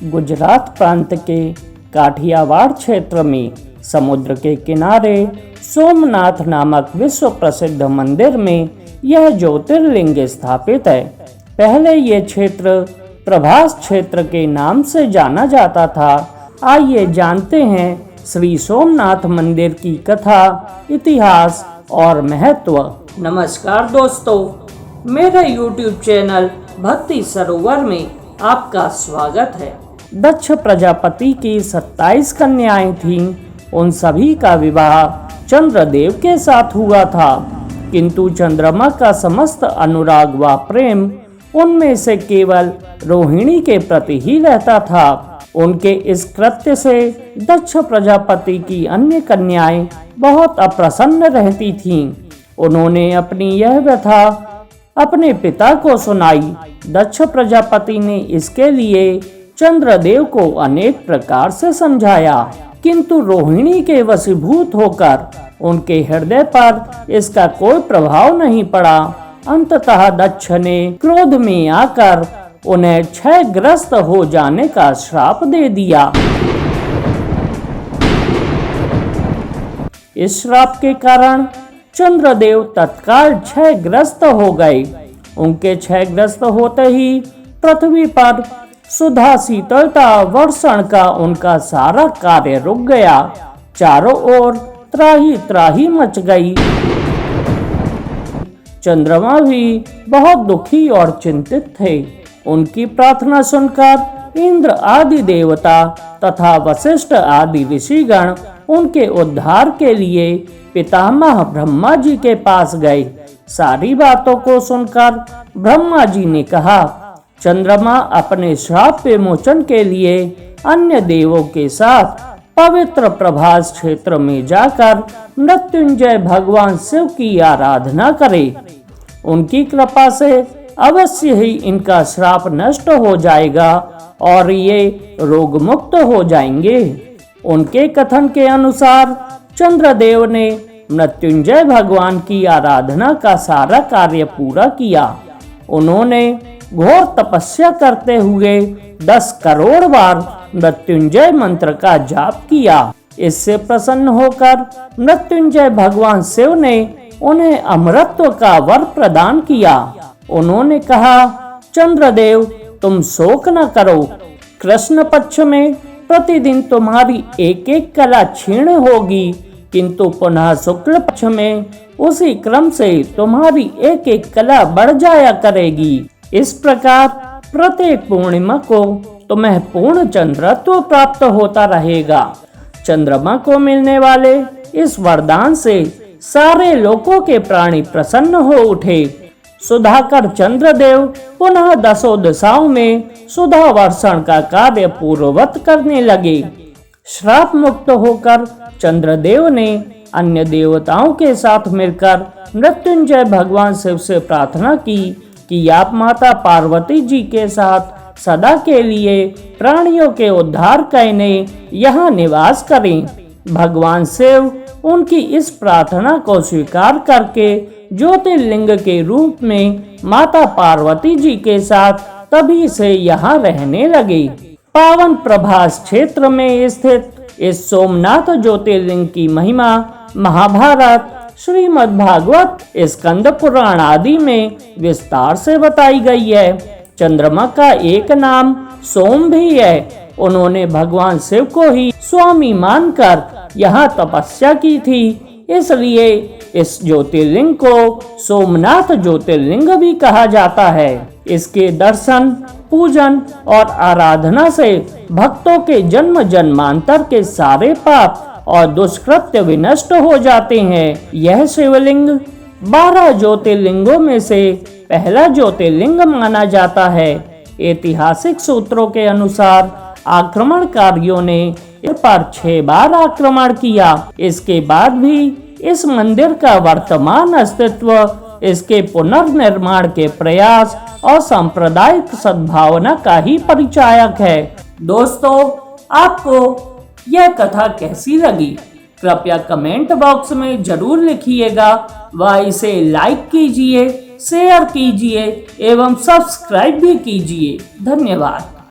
गुजरात प्रांत के काठियावाड़ क्षेत्र में समुद्र के किनारे सोमनाथ नामक विश्व प्रसिद्ध मंदिर में यह ज्योतिर्लिंग स्थापित है। पहले ये क्षेत्र प्रभास क्षेत्र के नाम से जाना जाता था। आइए जानते हैं श्री सोमनाथ मंदिर की कथा, इतिहास और महत्व। नमस्कार दोस्तों, मेरे YouTube चैनल भक्ति सरोवर में आपका स्वागत है। दक्ष प्रजापति की 27 कन्याएं थीं। उन सभी का विवाह चंद्रदेव के साथ हुआ था, किंतु चंद्रमा का समस्त अनुराग व प्रेम उनमें से केवल रोहिणी के प्रति ही रहता था। उनके इस कृत्य से दक्ष प्रजापति की अन्य कन्याएं बहुत अप्रसन्न रहती थीं। उन्होंने अपनी यह व्यथा अपने पिता को सुनाई। दक्ष प्रजापति ने इसके लिए चंद्रदेव को अनेक प्रकार से समझाया, किंतु रोहिणी के वशीभूत होकर उनके हृदय पर इसका कोई प्रभाव नहीं पड़ा। अंततः दक्ष ने क्रोध में आकर उन्हें क्षयग्रस्त हो जाने का श्राप दे दिया। इस श्राप के कारण चंद्रदेव तत्काल क्षयग्रस्त हो गए। उनके क्षयग्रस्त होते ही पृथ्वी पर सुधा शीतलता वर्षण का उनका सारा कार्य रुक गया। चारों ओर त्राही त्राही मच गई। चंद्रमा भी बहुत दुखी और चिंतित थे। उनकी प्रार्थना सुनकर इंद्र आदि देवता तथा वशिष्ठ आदि ऋषिगण उनके उद्धार के लिए पितामह ब्रह्मा जी के पास गए। सारी बातों को सुनकर ब्रह्मा जी ने कहा, चंद्रमा अपने श्राप विमोचन के लिए अन्य देवों के साथ पवित्र प्रभास क्षेत्र में जाकर मृत्युंजय भगवान शिव की आराधना करे। उनकी कृपा से अवश्य ही इनका श्राप नष्ट हो जाएगा और ये रोग मुक्त हो जाएंगे। उनके कथन के अनुसार चंद्रदेव ने मृत्युंजय भगवान की आराधना का सारा कार्य पूरा किया। उन्होंने घोर तपस्या करते हुए 10 करोड़ बार मृत्युंजय मंत्र का जाप किया। इससे प्रसन्न होकर मृत्युंजय भगवान शिव ने उन्हें अमरत्व का वर प्रदान किया। उन्होंने कहा, चंद्रदेव तुम शोक न करो। कृष्ण पक्ष में प्रतिदिन तुम्हारी एक एक कला क्षीण होगी, किंतु पुनः शुक्ल पक्ष में उसी क्रम से तुम्हारी एक एक कला बढ़ जाया करेगी। इस प्रकार प्रत्येक पूर्णिमा को तुम्हें पूर्ण चंद्रत्व प्राप्त होता रहेगा। चंद्रमा को मिलने वाले इस वरदान से सारे लोकों के प्राणी प्रसन्न हो उठे। सुधाकर चंद्रदेव पुनः 10 दिशाओं में सुधा वर्षण का कार्य पूर्ववत करने लगे। श्राप मुक्त होकर चंद्रदेव ने अन्य देवताओं के साथ मिलकर मृत्युंजय भगवान शिव से प्रार्थना की कि आप माता पार्वती जी के साथ सदा के लिए प्राणियों के उद्धार करने यहाँ निवास करें। भगवान शिव उनकी इस प्रार्थना को स्वीकार करके ज्योतिर्लिंग के रूप में माता पार्वती जी के साथ तभी से यहाँ रहने लगे। पावन प्रभास क्षेत्र में स्थित इस सोमनाथ ज्योतिर्लिंग की महिमा महाभारत, श्रीमद् भागवत, स्कंद पुराण आदि में विस्तार से बताई गई है। चंद्रमा का एक नाम सोम भी है। उन्होंने भगवान शिव को ही स्वामी मानकर यहाँ तपस्या की थी, इसलिए इस ज्योतिर्लिंग को सोमनाथ ज्योतिर्लिंग भी कहा जाता है। इसके दर्शन, पूजन और आराधना से भक्तों के जन्म जन्मांतर के सारे पाप और दुष्कृत्य विनष्ट हो जाते हैं। यह शिवलिंग 12 ज्योतिर्लिंगों में से पहला ज्योतिर्लिंग माना जाता है। ऐतिहासिक सूत्रों के अनुसार आक्रमणकारियों ने इस पर 6 बार आक्रमण किया। इसके बाद भी इस मंदिर का वर्तमान अस्तित्व इसके पुनर्निर्माण के प्रयास और सांप्रदायिक सद्भावना का ही परिचायक है। दोस्तों, आपको यह कथा कैसी लगी? कृपया कमेंट बॉक्स में जरूर लिखिएगा व इसे लाइक कीजिए, शेयर कीजिए एवं सब्सक्राइब भी कीजिए। धन्यवाद।